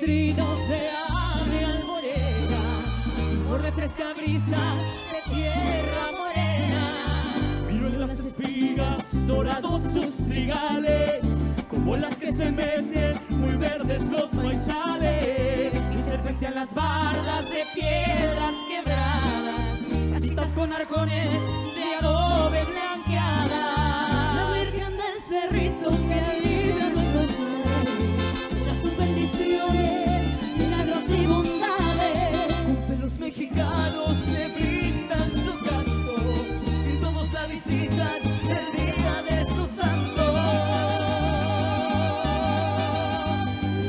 rostrillo se abre alborera por la fresca brisa de tierra morena. Miro en las espigas dorados sus trigales, como las que se mecen muy verdes los maizales, Y serpentean las bardas de piedras quebradas, casitas con arcones de adobe blanqueadas. La Virgen del Cerrito que alivia nuestros males, da sus bendiciones, milagros y bondades. con fe los mexicanos le brindan su canto y todos la visitan el día de su santo.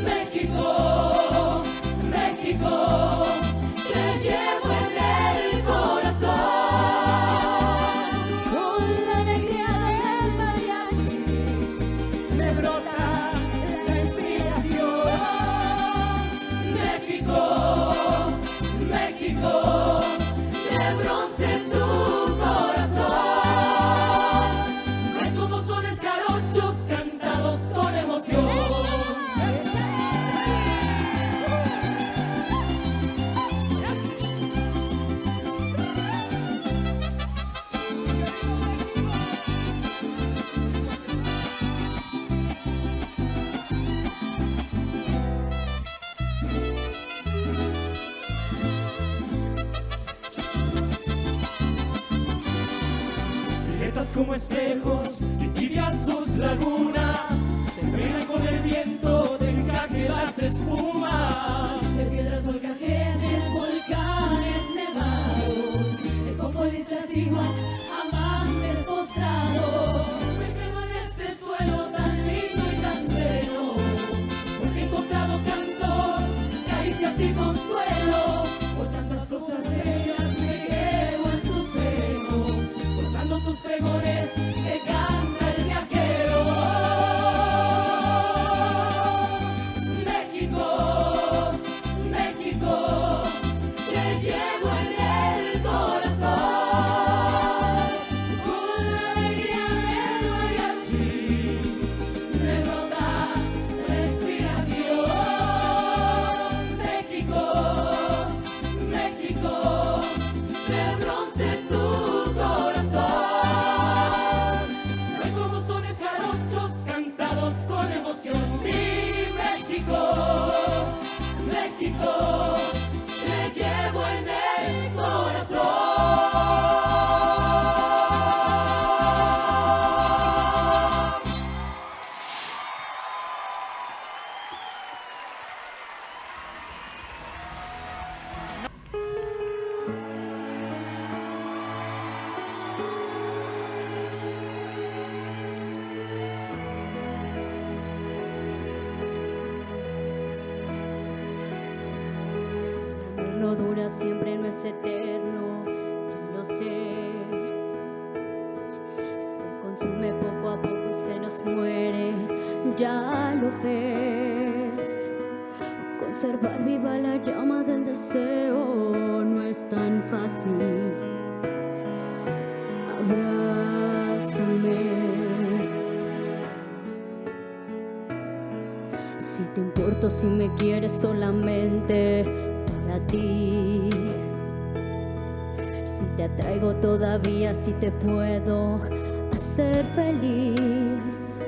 México, México, te llevo en el corazón, con la alegría del mariachi Me brota la inspiración. México, México, de bronce tu corazón. Ven como sones jarochos cantados con emoción. Violetas como espejos y tibias sus lagunas, se peinan con el viento de encaje las espumas. De piedras volcajetes, volcanes nevados, de Popolís, las iguas, amantes postrados. Me quedo en este suelo tan lindo y tan sereno, porque he encontrado cantos, caricias y consuelo. Por tantas cosas bellas me quedo en tu seno, gozando tus pregones que canta el viajero. México, México, te llevo en el corazón, con la alegría del mariachi me brota la inspiración. México, México, de bronce tu corazón. No hay como sones jarochos cantados con emoción. Mi México, México, te llevo en el corazón. No dura siempre, no es eterno, yo lo sé. Se consume poco a poco y se nos muere, ya lo ves. Conservar viva la llama del deseo no es tan fácil. Abrázame. Si te importo, si me quieres solamente para ti. Si te atraigo todavía, si te puedo hacer feliz.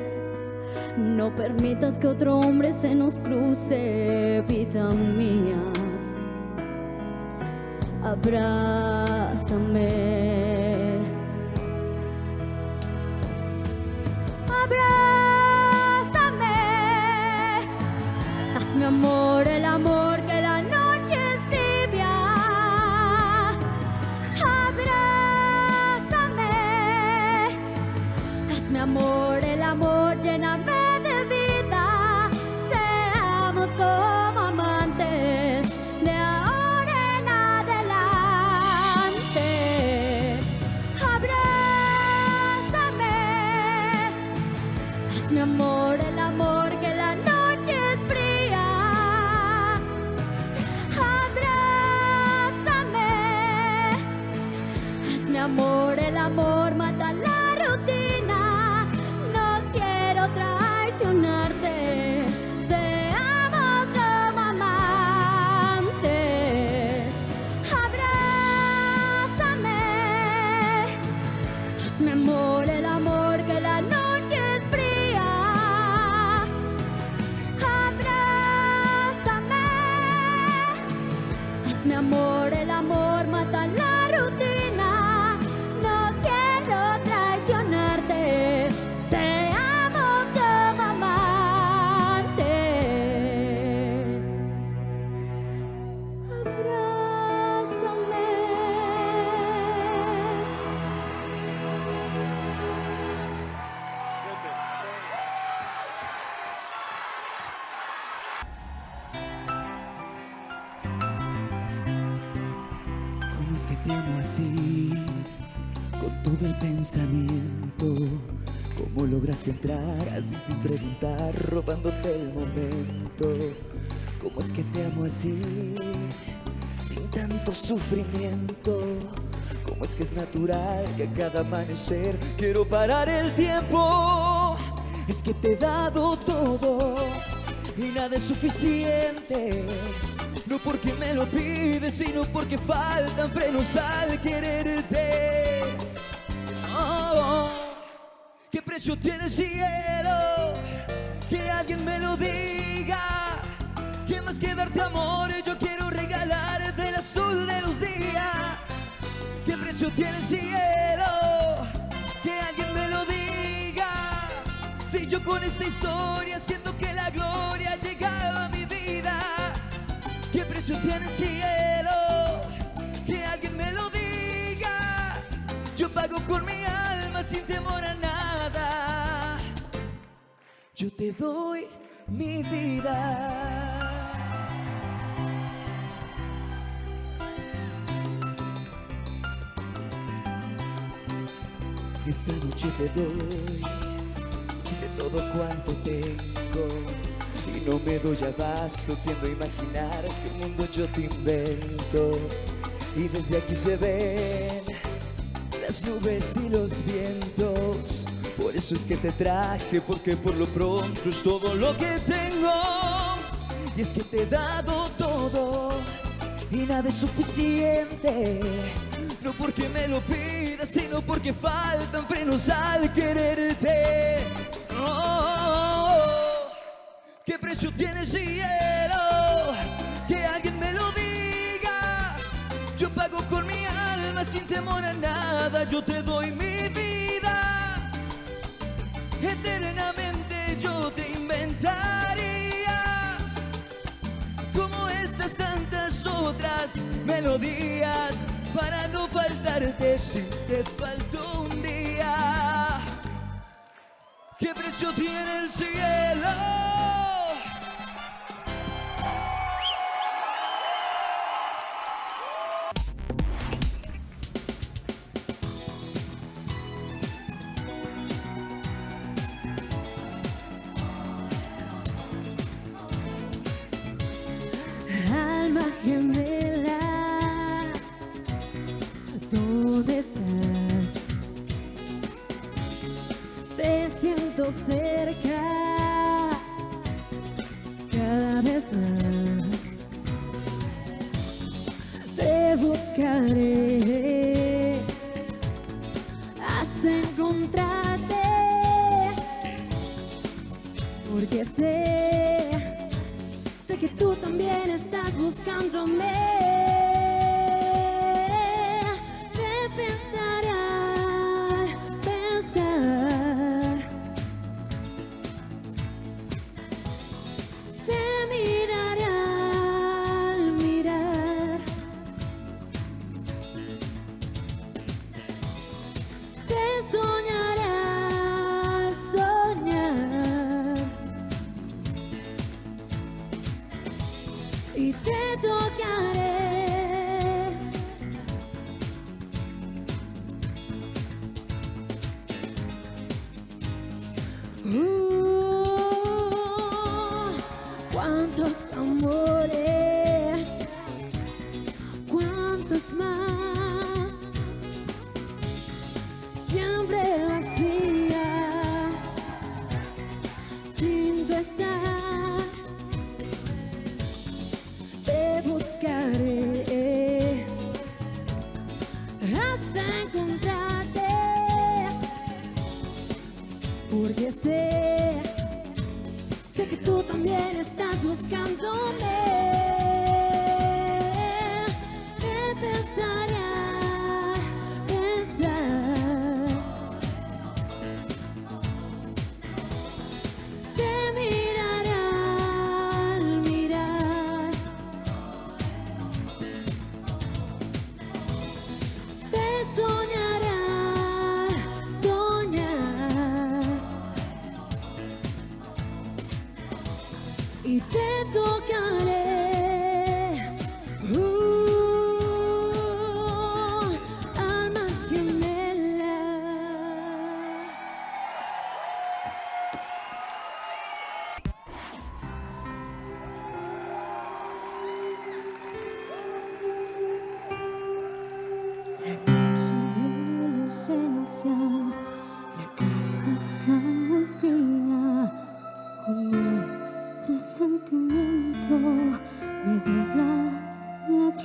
No permitas que otro hombre se nos cruce, vida mía. Abrázame. Abrázame. Hazme amor, el amor que la noche es tibia. Abrázame. Hazme amor, el amor, lléname de vida. Seamos como amantes de ahora en adelante. mi amor, el amor mata la rutina. No quiero traicionarte, seamos como amantes. Abrázame. ¿Cómo es que te amo así? Con todo el pensamiento. ¿Cómo lograste entrar así sin preguntar, robándote el momento? ¿Cómo es que te amo así? Sin tanto sufrimiento. ¿Cómo es que es natural que a cada amanecer quiero parar el tiempo? Es que te he dado todo y nada es suficiente. No porque me lo pides, sino porque faltan frenos al quererte. Oh, ¿qué precio tiene el cielo? Que alguien me lo diga. ¿Qué más que darte amor? Yo quiero regalarte el azul de los días. ¿Qué precio tiene el cielo? Que alguien me lo diga. Si yo con esta historia siento que la gloria ha llegado a mi vida. ¿Qué precio tiene el cielo? Que alguien me lo diga. Yo pago con mi alma sin temor a nada. Yo te doy mi vida. Esta noche te doy de todo cuanto tengo. Y no me doy abasto, tiendo a imaginar qué mundo yo te invento. Y desde aquí se ven las nubes y los vientos. Por eso es que te traje, porque por lo pronto es todo lo que tengo. Y es que te he dado todo y nada es suficiente. No porque me lo pidas, sino porque faltan frenos al quererte. Oh, ¿qué precio tiene el cielo? Que alguien me lo diga. Yo pago con mi alma sin temor a nada. Yo te doy mi vida. Eternamente yo te inventaría, como estas tantas otras melodías, para no faltarte si te faltó un día. ¿Qué precio tiene el cielo? Alma gemela, ¿dónde estás? Te siento cerca cada vez más. Te buscaré hasta encontrarte, porque sé que tú también estás buscándome. Te pensaré al pensar, te miraré al mirar, te soñaré al soñar. Y te tocaré. Cuántos amores, cuántos más, siempre vacía, sin tu estar. Te buscaré hasta encontrarte, porque sé que tú también estás buscándome.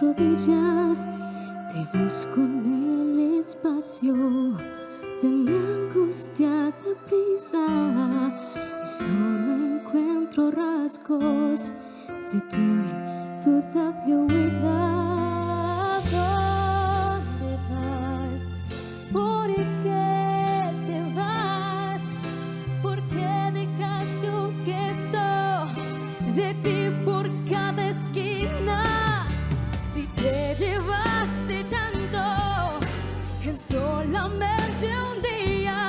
rodillas, te busco en el espacio de mi angustiada prisa y solo encuentro rasgos de tu indudable huida. ¿Dónde vas? ¿Por qué te vas? ¿Por qué dejaste un gesto de ti por cada esquina? Si te llevaste tanto en solamente un día,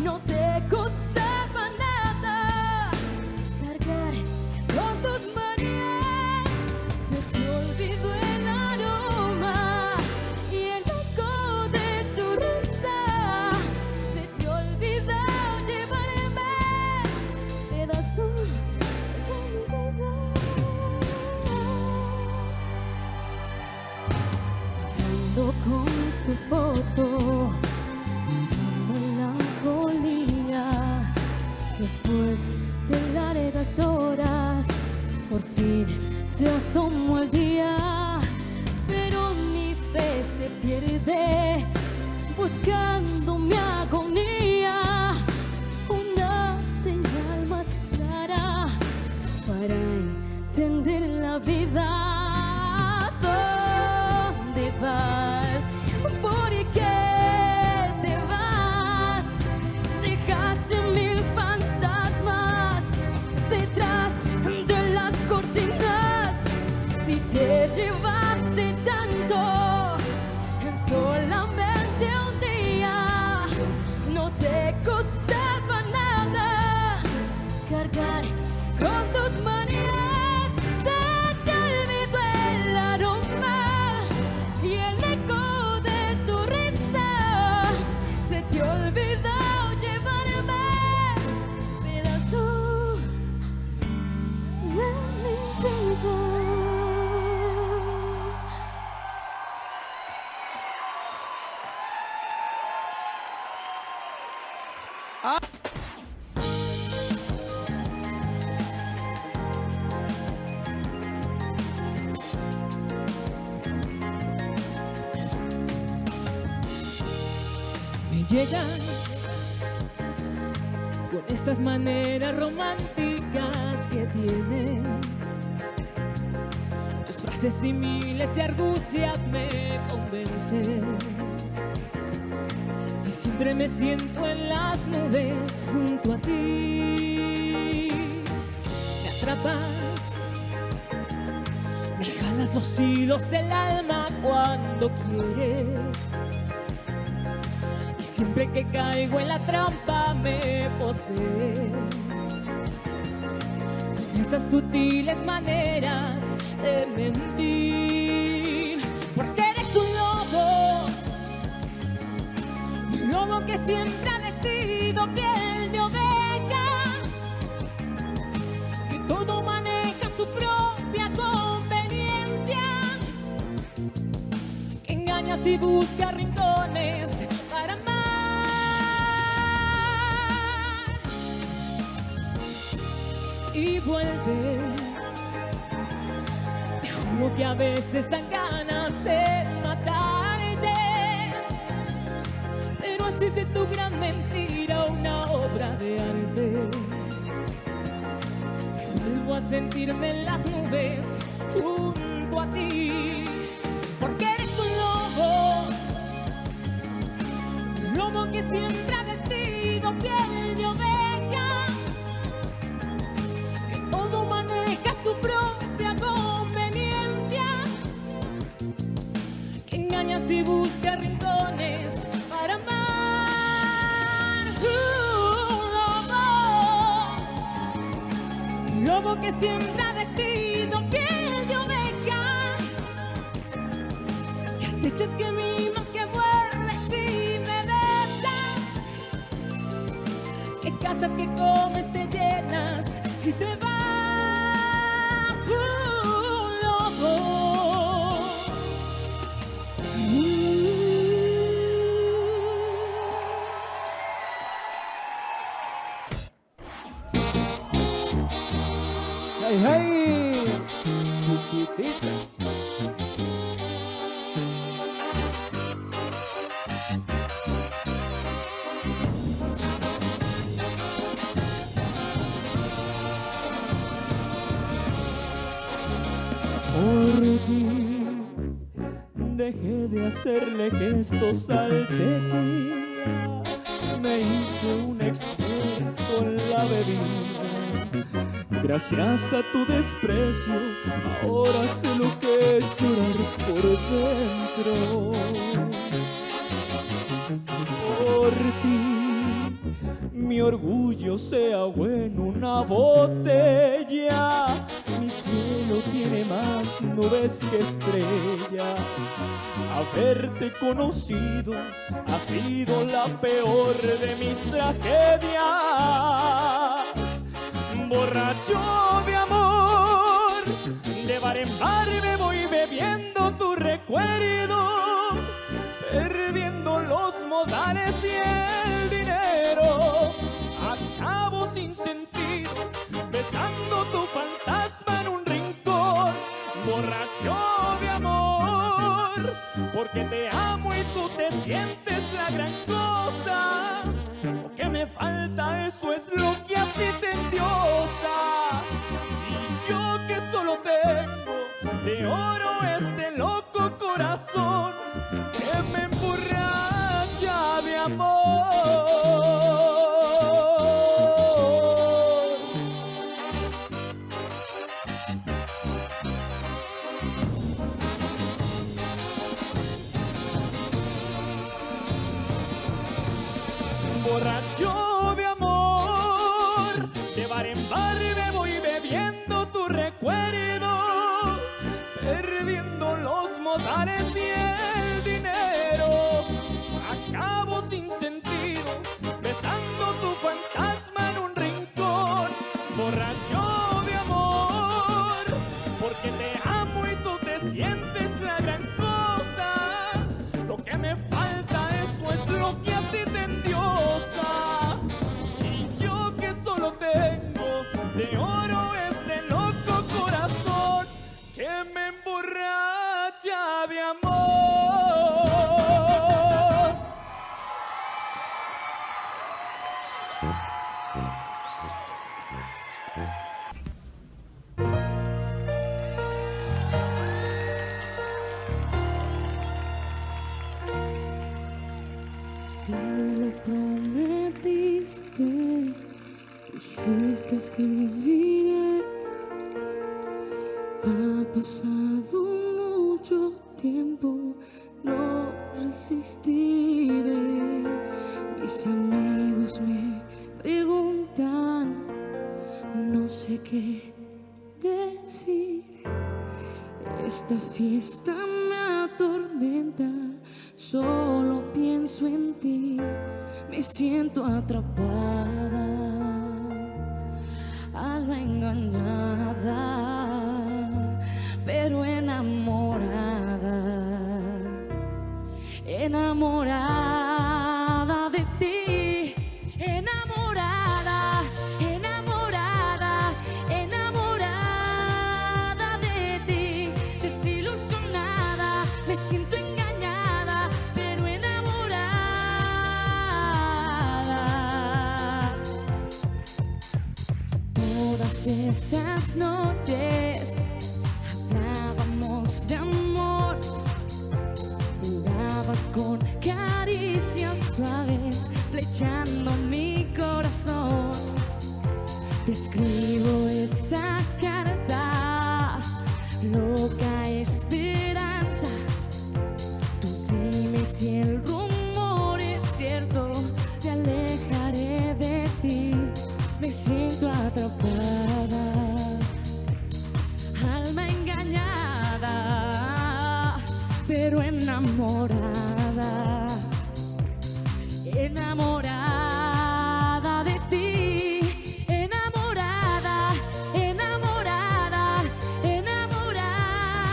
no te costaba nada cargar con tus manías. Se te olvidó el aroma y el eco de tu risa. Se te olvidó llevarme pedazos de mi vida. Ando con tu foto, melancolía. Después de largas horas, por fin se asomó el día, pero mi fe se pierde buscando mi agonía. Una señal más clara para entender la vida. ¿Dónde vas? ¿Por qué te vas? Dejaste mil fantasmas detrás de las cortinas. Si te llevaste tanto en solamente un día, no te costaba nada cargar con tus manías. Se te olvidó el aroma y el eco de tu risa. Se te olvidó llevarme pedazos de mi vida. Me llegas con estas maneras románticas que tienes. Tus frases y miles de argucias me convencen. Y siempre me siento en las nubes junto a ti. Me atrapas, me jalas los hilos del alma cuando quieres. Y siempre que caigo en la trampa me posees. Esas sutiles maneras de mentir. Porque eres un lobo que siempre ha vestido piel de oveja, que todo maneja su propia conveniencia, que engañas y busca rincones para amar. Y vuelves, te juro que a veces dan ganas de matarte, pero así de tu gran mentira una obra de arte. Vuelvo a sentirme en las nubes junto a ti, porque eres un lobo que siempre ha vestido piel de oveja, que todo maneja su propia conveniencia, que engañas y busca rincones para amar. Un lobo que siempre ha vestido piel de oveja, que acechas, que mimas, que muerdes y me besas, que cazas, que comes, te llenas y te vas. Un lobo. ¡Hey, hey! Chiquitita. Por ti dejé de hacerle gestos al tequila, me hice un experto en la bebida. Gracias a tu desprecio, ahora sé lo que es llorar por dentro. Por ti, mi orgullo se ahogó en una botella. Mi cielo tiene más nubes que estrellas. Haberte conocido ha sido la peor de mis tragedias. Borracho de amor, de bar en bar me voy bebiendo tu recuerdo, perdiendo los modales y el dinero. Acabo sin sentido, besando tu fantasma en un rincón. Borracho de amor, porque te amo y tú te sientes la gran cosa. Lo que me falta, eso es lo que a ti te endiosa. Y yo que solo tengo de oro este loco corazón que me emborracha de amor. Borracho de amor, de bar en bar me voy bebiendo tu recuerdo, perdiendo los modales y el dinero. Acabo sin sentido, besando tu fantasma en un rincón. Borracho de amor, porque te amo y tú te sientes la gran cosa. Lo que me falta, eso es lo que a ti te endiosa. Y yo que solo tengo de oro este loco corazón que me emborracha de amor. Tú lo prometiste, dijiste escribiré. Ha pasado mucho tiempo, no resistiré. Mis amigos me preguntan, no sé qué decir. Esta fiesta me atormenta, solo pienso en ti. Me siento atrapada, algo engañada, pero enamorada, enamorada de ti, enamorada, enamorada, enamorada de ti, desilusionada, me siento engañada, pero enamorada. Todas esas noches hablábamos de amor, jugabas con caricias suaves, flechando mi corazón. Te escribo esta carta, loca esperanza. Tú dime si el rumor es cierto, te alejaré de ti. Me siento atrapada, alma engañada, pero enamorada, enamorada de ti, enamorada, enamorada, enamorada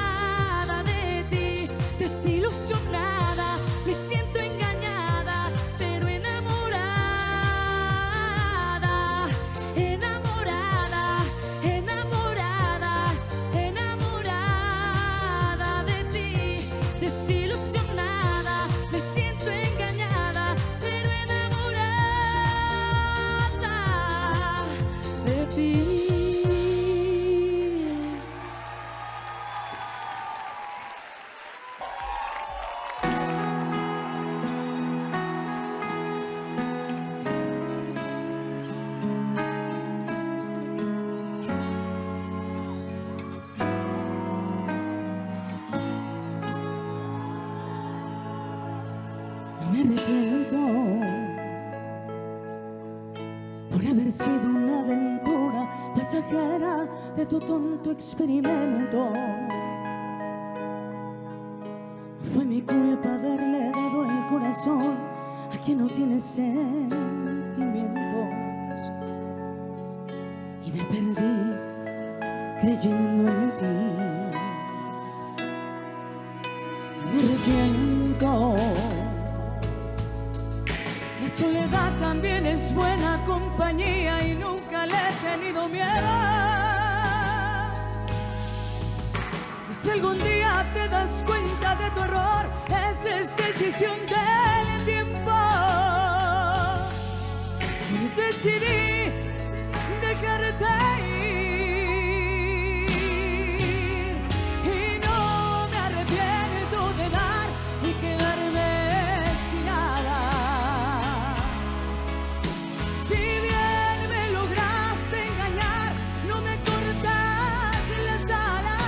arrepiento por haber sido una aventura pasajera de tu tonto experimento. No fue mi culpa haberle dado el corazón a quien no tiene sentimientos, y me perdí creyendo en ti. Me arrepiento. La soledad también es buena compañía y nunca le he tenido miedo. Y si algún día te das cuenta de tu error, esa es decisión del tiempo. Y decidí dejarte ir, y no me arrepiento de dar y quedarme sin nada. Si bien me lograste engañar, no me cortas las alas,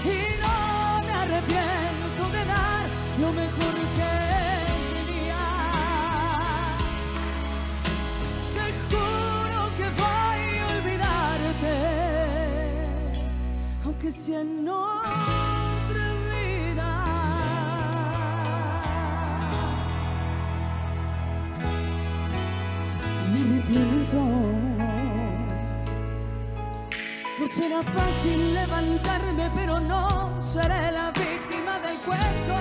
y no me arrepiento de dar lo mejor que tenía. Te juro que voy a olvidarte, aunque sea en otra vida. Me arrepiento. No será fácil levantarme, pero no seré la víctima del cuento.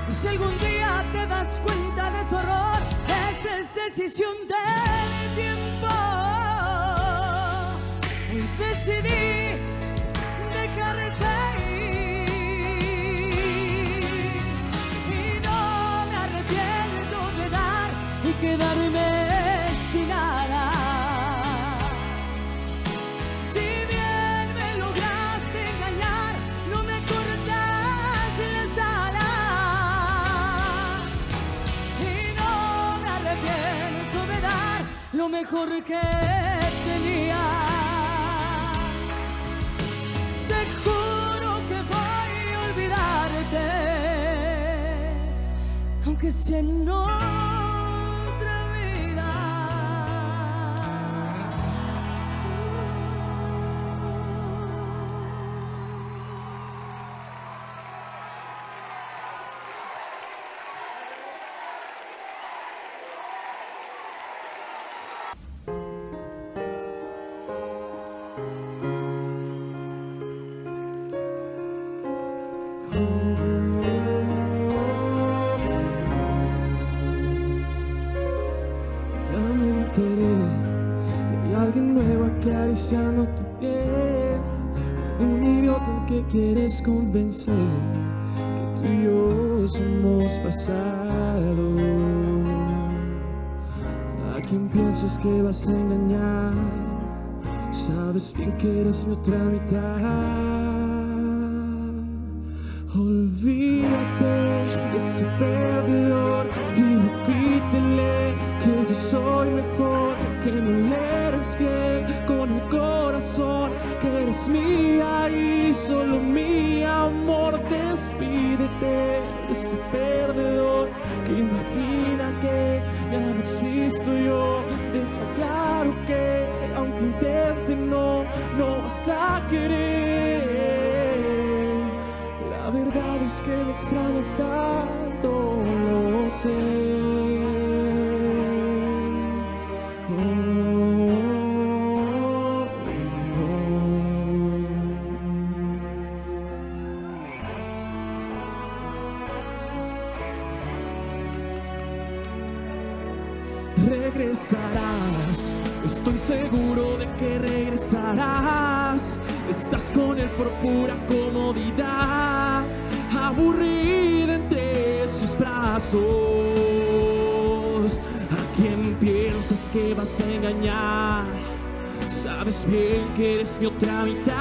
Y si algún día te das cuenta de tu error, esa es decisión del tiempo. Hoy decidí dejarte ir, y no me arrepiento de dar y quedarme sin nada. Si bien me lograste engañar, no me cortas las alas, y no me arrepiento de dar lo mejor que tenía. Te juro que voy a olvidarte, aunque sea en otra vida. Ya me enteré que hay alguien nuevo acariciando tu piel, un idiota al que quieres convencer que tú y yo somos pasado. A quien piensas que vas a engañar, sabes bien que eres mi otra mitad. Olvídate de ese perdedor y repítele que yo soy mejor, que no le eres fiel con el corazón, que eres mía y solo mía, amor. Despídete de ese perdedor que imagina que ya no existo yo. Deja claro que aunque intente no vas a querer. La verdad es que me extrañas tanto, lo sé. Regresarás, estoy seguro de que regresarás. Estás con él por pura comodidad, aburrida entre sus brazos. ¿A quién piensas que vas a engañar? Sabes bien que eres mi otra mitad.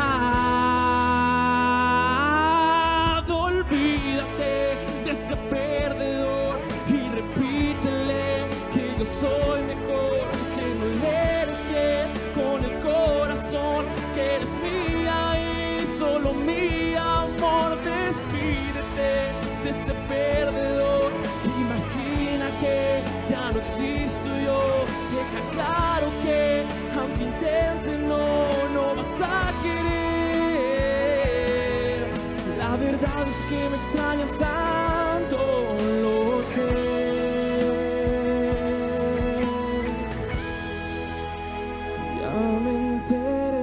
Olvídate de ese perdedor y repítele que yo soy mejor, que no le eres fiel con el corazón, que eres mía y solo mía, amor. perdedor. Imagina que ya no existo yo. Deja claro que aunque intente no vas a querer. La verdad es que me extrañas tanto, lo sé. Ya me enteré.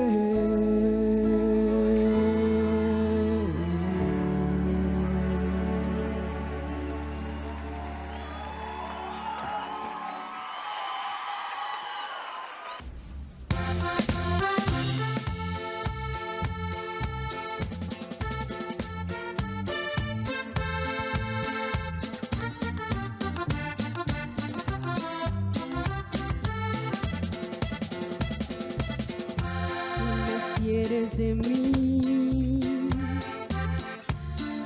Quieres de mí,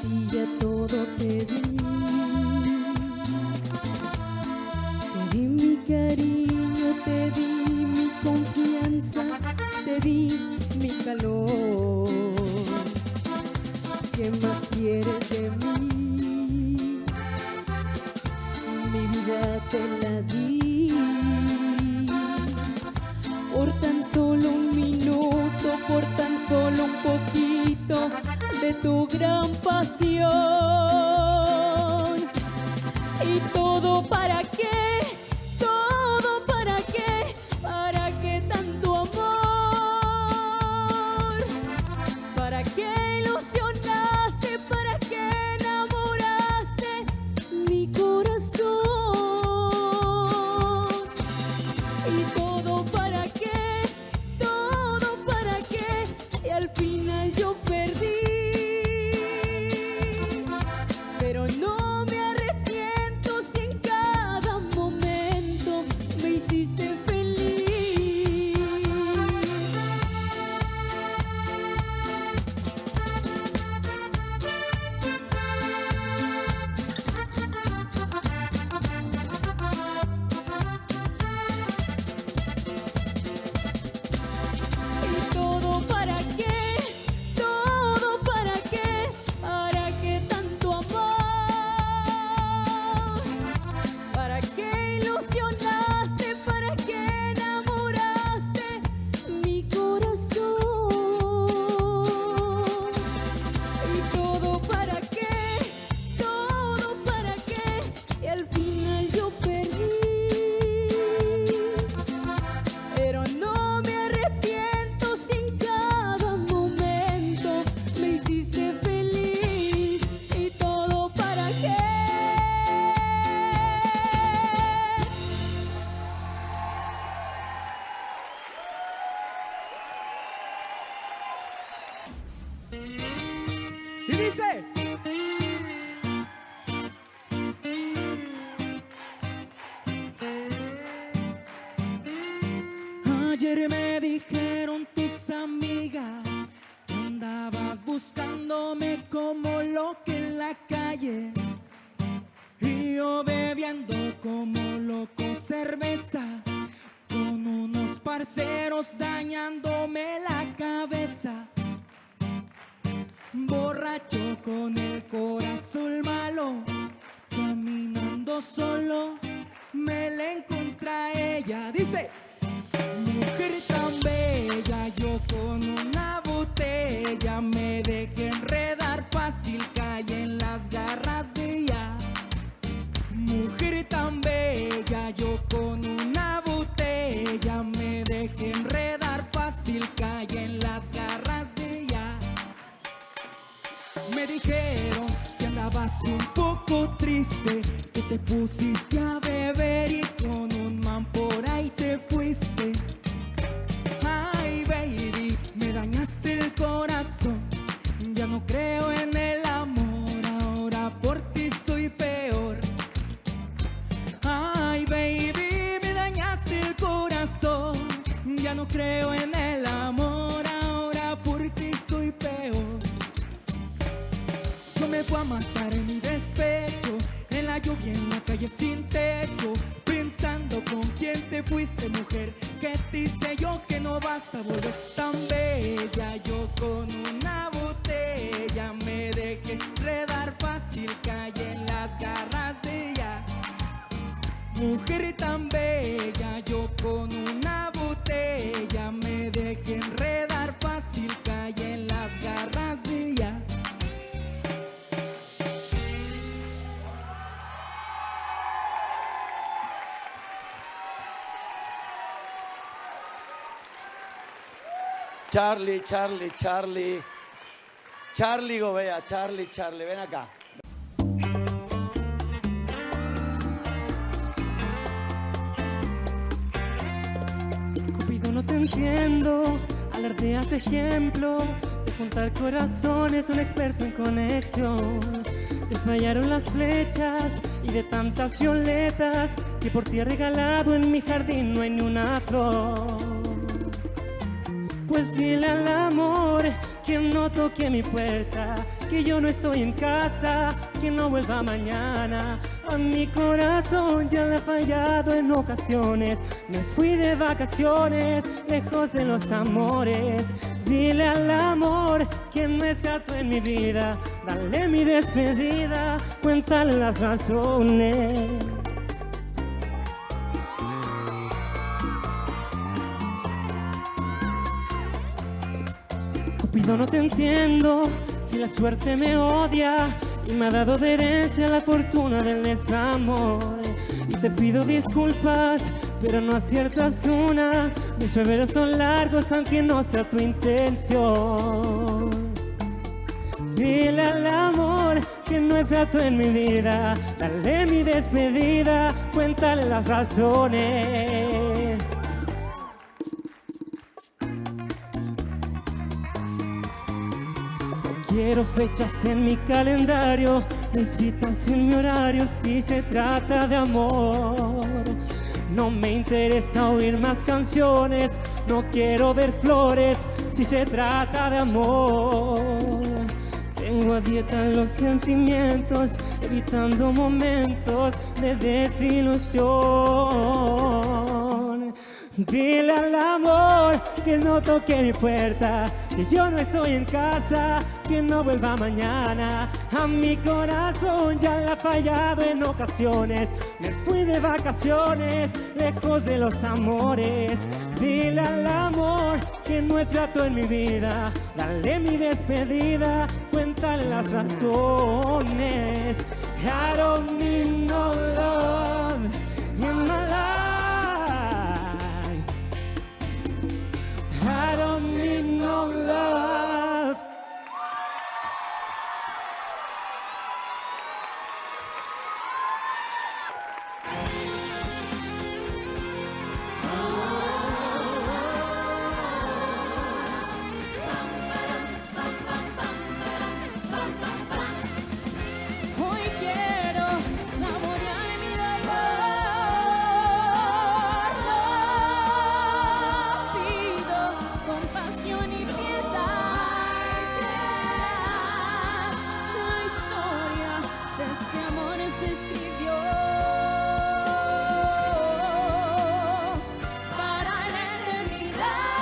si ya todo te di mi cariño, te di mi confianza, te di mi calor. ¿Qué más quieres de mí? Mi vida te la di. Por tan solo un minuto, por tan solo un poquito de tu gran pasión. ¿Y todo para qué? ¿Todo para qué? ¿Para qué tanto amor? ¿Para qué ilusionaste? ¿Para qué enamoraste mi corazón? ¿Y todo para qué? ¿Todo para qué? Si al final yo perdí. Pero no me arrepiento si en cada momento me hiciste feliz. ¿Y todo para qué? ¿Todo para qué? ¿Para qué tanto amor? ¿Para qué ilusionaste? ¿Para qué enamoraste mi corazón? ¿Y todo para qué? ¿Todo para qué? Si al final yo perdí. Pero no me arrepiento si en cada momento me hiciste feliz. ¿Y todo para qué? Y dice: ayer me dijeron tus amigas que andabas buscándome como loco en la calle, y yo bebiendo como loco cerveza con unos parceros dañándome la cabeza. Borracho con el corazón malo, caminando solo, me la encontré a ella. Dice: mujer tan bella, yo con una botella me dejé enredar fácil, caí en las garras de ella. Mujer tan bella, yo con una botella me dejé enredar fácil, caí en las garras de ella. Me dijeron que andabas un poco triste, que te pusiste a beber y con un man por ahí te fuiste. Ay, baby, me dañaste el corazón, ya no creo en el amor, ahora por ti soy peor. Ay, baby, me dañaste el corazón, ya no creo en el amor, ahora por ti soy peor. Yo me fui a matar en mi despecho, en la lluvia, en la calle sin techo, pensando con quién te fuiste, mujer, que te hice yo que no vas a volver. Tan bella, yo con una botella me dejé enredar fácil, caí en la Charlie, Charlie, Charlie. Charlie Gobea, Charlie, Charlie, ven acá. Cupido, no te entiendo, alardeas de ejemplo, de juntar corazones, un experto en conexión. Te fallaron las flechas y de tantas violetas que por ti he regalado en mi jardín no hay ni una flor. Pues dile al amor que no toque mi puerta, que yo no estoy en casa, que no vuelva mañana. A mi corazón ya le ha fallado en ocasiones, me fui de vacaciones, lejos de los amores. Dile al amor que no es gato en mi vida, dale mi despedida, cuéntale las razones. Cupido, no te entiendo, si la suerte me odia y me ha dado de herencia la fortuna del desamor. Y te pido disculpas, pero no aciertas una, mis febrero son largos aunque no sea tu intención. Dile al amor que no es gato en mi vida, dale mi despedida, cuéntale las razones. Quiero fechas en mi calendario, ni citas en mi horario si se trata de amor. No me interesa oír más canciones, no quiero ver flores si se trata de amor. Tengo a dieta los sentimientos, evitando momentos de desilusión. Dile al amor que no toque mi puerta, que yo no estoy en casa, que no vuelva mañana. A mi corazón ya le ha fallado en ocasiones, me fui de vacaciones, lejos de los amores. Dile al amor que no es gato en mi vida, dale mi despedida, cuéntale las razones. I don't need no love in my life. I don't need no love. Hoy quiero saborear mi dolor. Pido compasión y piedad. La historia de este amor se escribió para la eternidad.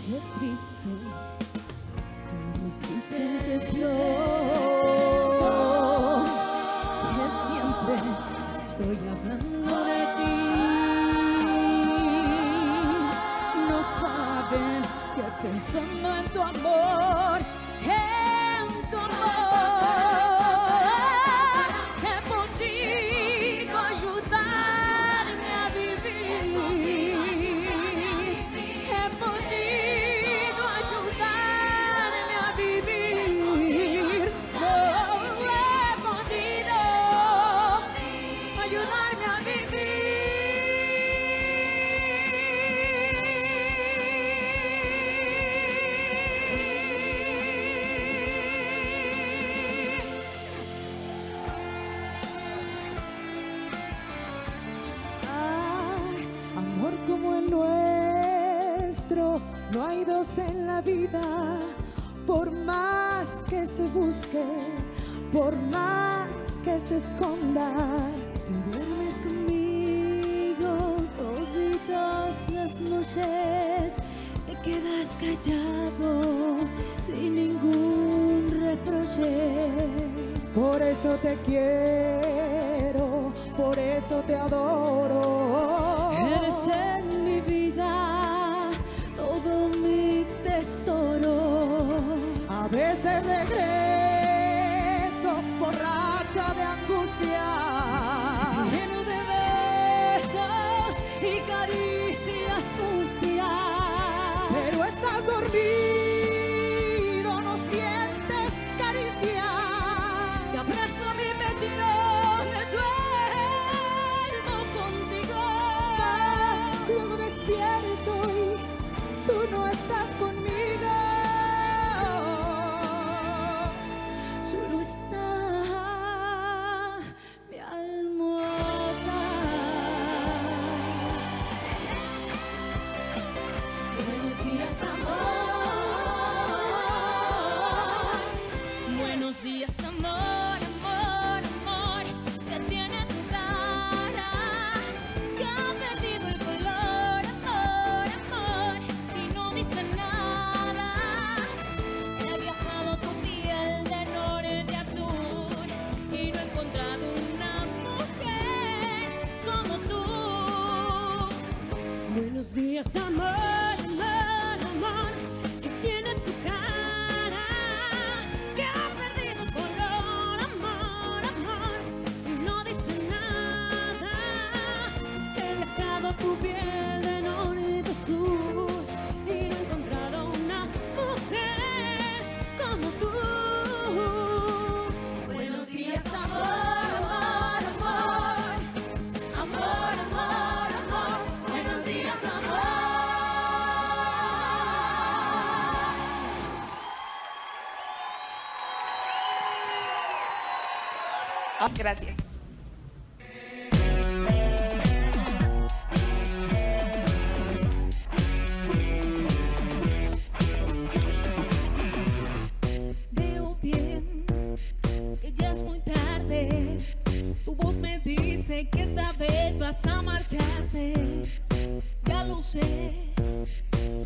Qué triste. Dicen que soy, que siempre estoy hablando de ti. No saben que pensando en tu amor, en tu amor, he podido ayudarme a vivir. He podido ayudarme a vivir. No he podido ayudarme a vivir. Ay, amor como el nuestro, no hay dos en la vida. Por más que se busque, por más que se esconda, tú duermes conmigo toditas las noches. Te quedas callado sin ningún reproche. Por eso te quiero, por eso te adoro. Eres en mi vida todo mi tesoro. A veces regreso borracha de angustia. Lleno de besos y cariño. sus días. Pero estás dormido, no sientes caricia. Te abrazo a mi pecho, me duermo contigo. Luego despierto y tú no estás conmigo. Solo está mi almohada. Buenos días, amor. Buenos días, amor, amor, amor. Que tiene tu cara, que ha perdido el color, amor, amor, y no dice nada. He viajado tu piel de norte a sur y no he encontrado una mujer como tú. Buenos días, amor, amor, amor, que tiene tu cara, que ha perdido color, amor, amor, y no dice nada. He dejado tu piel de norte a sur y no he encontrado una mujer como tú. Buenos días, amor, amor, amor. Amor, amor, amor. Buenos días, amor. Gracias. Veo bien que ya es muy tarde. Tu voz me dice que esta vez vas a marcharte. Ya lo sé,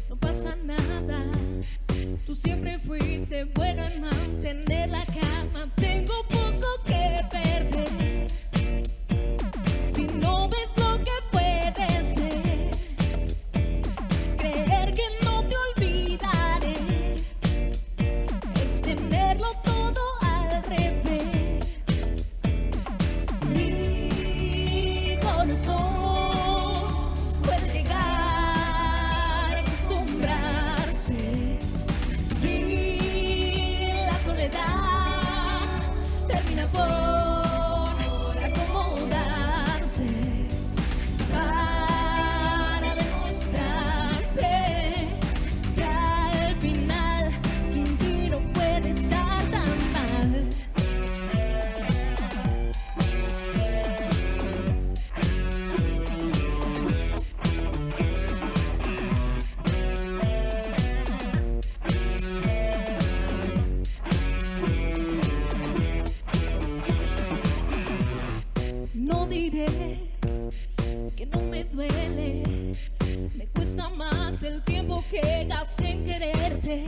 no pasa nada. Tú siempre fuiste bueno en mantener la cama. Tengo poco que perder. Si no ves lo que puede ser, creer que no te olvidaré es tenerlo todo al revés. Mi corazón puede llegar a acostumbrarse si la soledad termina por acomodarse para demostrarte que al final sin ti no puede estar tan mal. No diré que no me duele, me cuesta más el tiempo que gasté en quererte.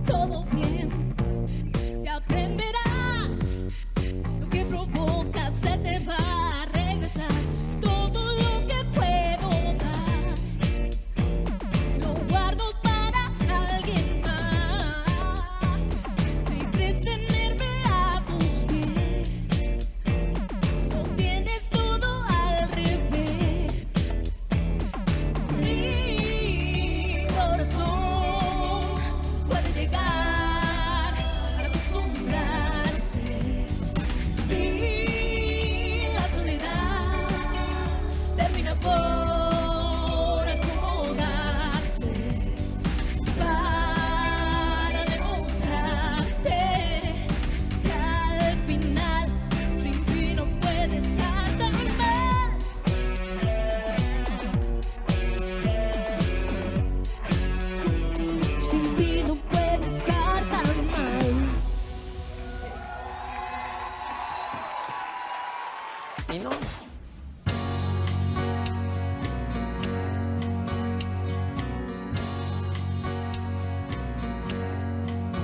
Todo bien, te aprenderás, lo que provocas se te va a regresar. Todo lo que puedo dar, lo guardo para alguien más. Si crees tenerme a tus pies, lo tienes todo al revés. Mi corazón puede llegar a acostumbrarse si la soledad termina por acomodarse para demostrarte que al final sin ti no puede estar tan mal. Sin ti no puede estar tan mal. ¿Y no?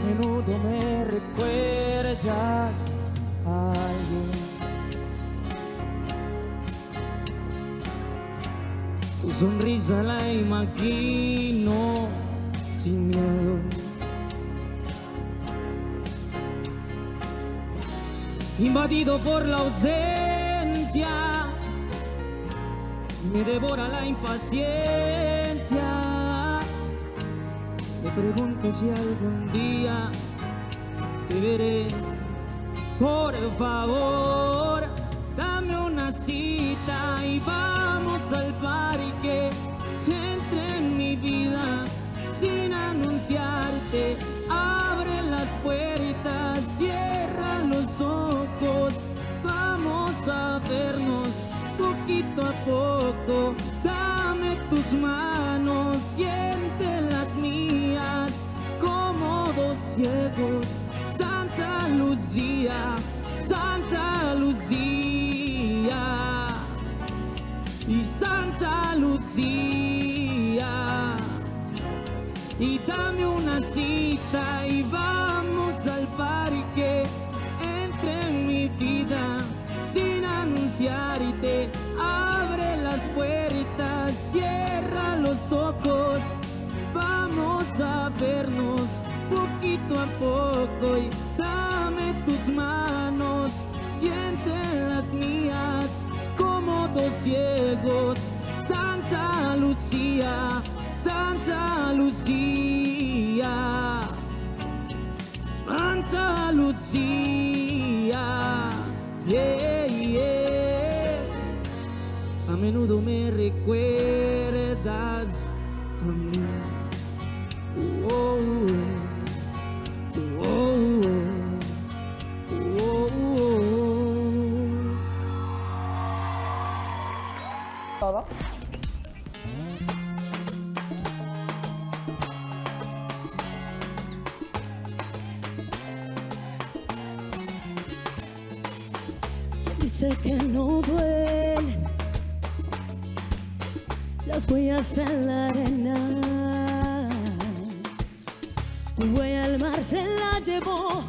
Menudo me recuerdas a alguien. Tu sonrisa la imagino sin miedo. Invadido por la ausencia me devora la impaciencia. Me pregunto si algún día te veré. Por favor, dame una cita y vamos al parque. Entre en mi vida sin anunciarte. Abre las puertas, cierra los ojos. Vamos a vernos poquito a poco. Dame tus manos, siente las mías como dos ciegos. Santa Lucía, Santa Lucía y Santa Lucía. Y dame una cita y vamos al parque. Entre en mi vida sin anunciarte. Abre las puertas, cierra los ojos. Vamos a vernos poquito a poco y dame tus manos, siente las mías como dos ciegos. Santa Lucía, Santa Lucía, Santa Lucía, yeah, yeah. A menudo me recuerdas a mí. Oh, oh, oh, oh, Todo. Dice que no duelen las huellas en la arena. Tu huella al mar se la llevó,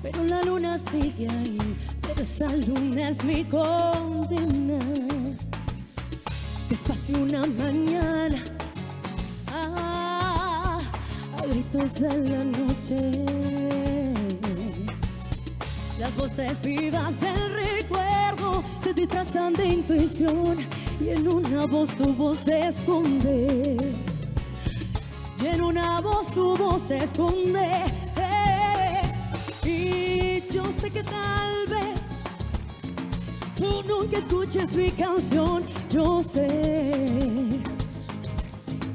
pero la luna sigue ahí. Pero esa luna es mi condena. Despacio una mañana, a gritos de la noche. Las voces vivas del recuerdo se disfrazan de intuición y en una voz tu voz se esconde. Y en una voz tu voz se esconde. Y yo sé que tal vez tú nunca escuches mi canción. Yo sé.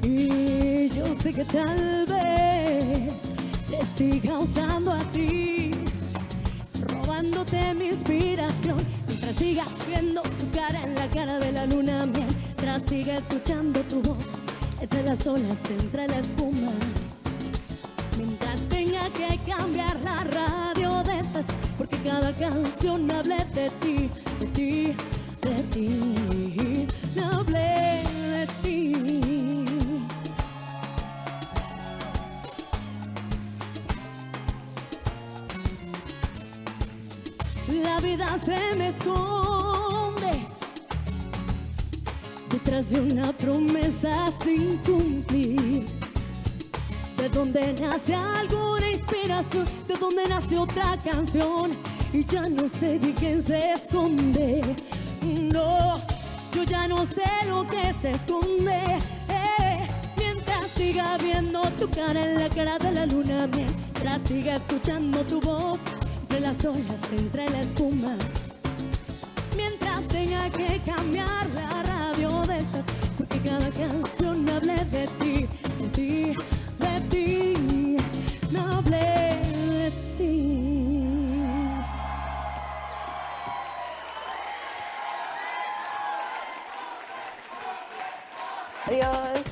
Y yo sé que tal vez te siga usando a ti, robándote mi inspiración. Mientras siga viendo tu cara en la cara de la luna, mientras siga escuchando tu voz entre las olas, entre la espuma, mientras tenga que cambiar la radio de estas, porque cada canción me hable de ti, de ti, de ti, me hable de ti. La vida se me esconde detrás de una promesa sin cumplir. De donde nace alguna inspiración, de donde nace otra canción, y ya no sé de quién se esconde. No, yo ya no sé lo que se esconde. Mientras siga viendo tu cara en la cara de la luna, mientras siga escuchando tu voz entre las olas, entre la espuma, mientras tenga que cambiar la radio de estas, porque cada canción me hable de ti, de ti, de ti, me hable de ti. Adiós.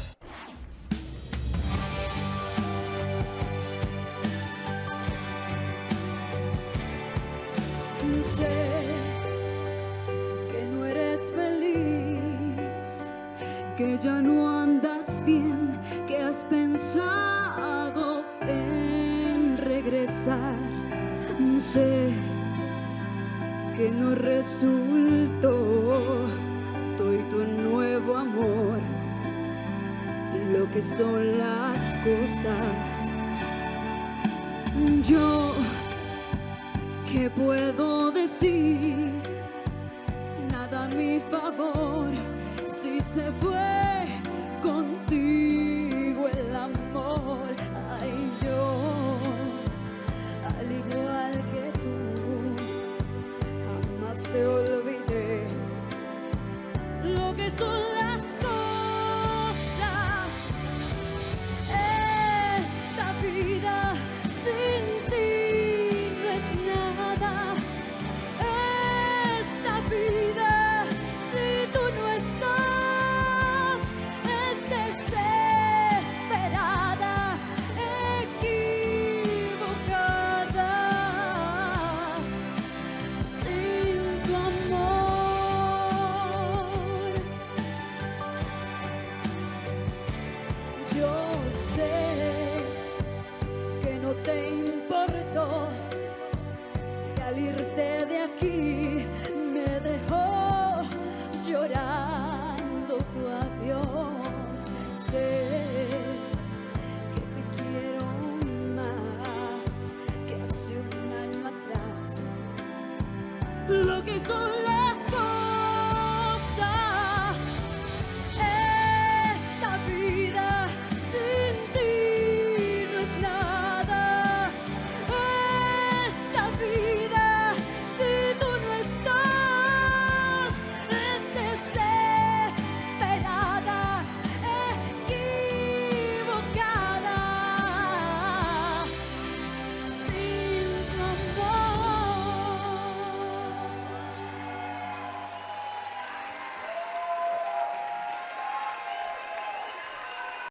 Sé que no eres feliz, que ya no andas bien, que has pensado en regresar. Sé que no resultó tu nuevo amor, lo que son las cosas. Yo, ¿qué puedo decir? Nada a mi favor, si se fue contigo el amor. Ay, yo, al igual que tú, jamás te olvidé lo que son las cosas. Esta vida sin ti no es nada. Esta vida, si tú no estás, es desesperada, equivocada. Sin tu amor, yo sé que no te importó, y al irte de aquí me dejó llorando tu adiós. Sé que te quiero más que hace un año atrás. Lo que son